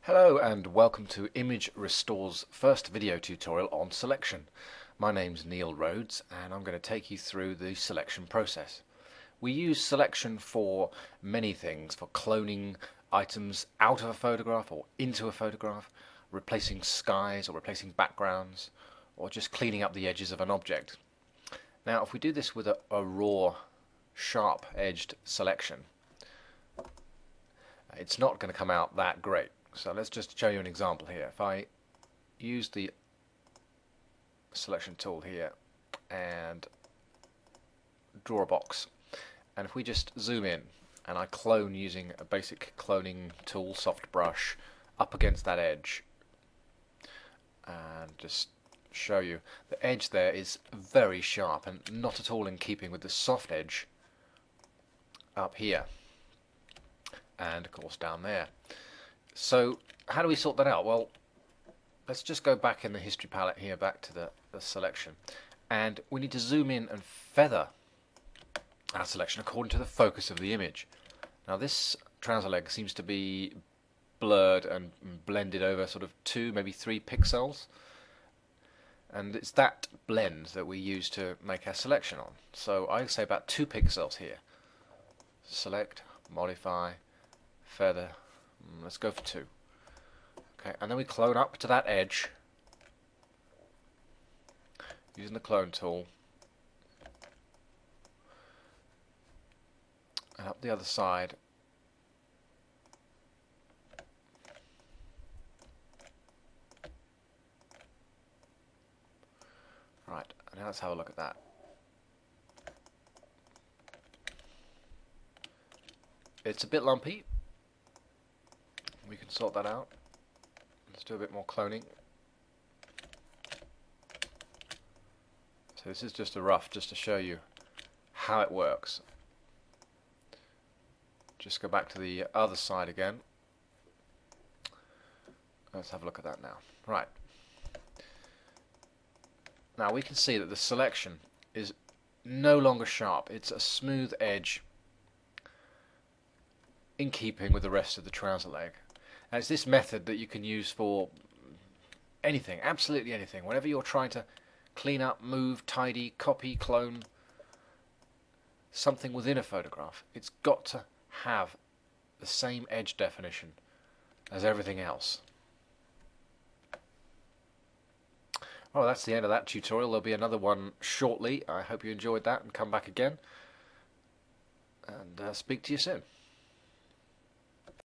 Hello and welcome to Image Restore's first video tutorial on selection. My name's Neil Rhodes and I'm going to take you through the selection process. We use selection for many things, for cloning items out of a photograph or into a photograph, replacing skies or replacing backgrounds, or just cleaning up the edges of an object. Now if we do this with a raw, sharp-edged selection, it's not going to come out that great. So let's just show you an example here. If I use the selection tool here and draw a box, and if we just zoom in and I clone using a basic cloning tool, soft brush, up against that edge, and just show you the edge there is very sharp and not at all in keeping with the soft edge up here and of course down there. So how do we sort that out? Well, let's just go back in the history palette here, back to the selection, and we need to zoom in and feather our selection according to the focus of the image. Now this trouser leg seems to be blurred and blended over sort of 2, maybe 3 pixels, and it's that blend that we use to make our selection on. So I say about 2 pixels here. Select, modify, feather. Let's go for 2. Okay, and then we clone up to that edge using the clone tool, and up the other side. Right, now let's have a look at that. It's a bit lumpy. We can sort that out. Let's do a bit more cloning. So this is just a rough, just to show you how it works. Just go back to the other side again. Let's have a look at that now. Right. Now we can see that the selection is no longer sharp. It's a smooth edge in keeping with the rest of the trouser leg. And it's this method that you can use for anything, absolutely anything. Whenever you're trying to clean up, move, tidy, copy, clone something within a photograph, it's got to have the same edge definition as everything else. Well, that's the end of that tutorial. There'll be another one shortly. I hope you enjoyed that and come back again. And speak to you soon.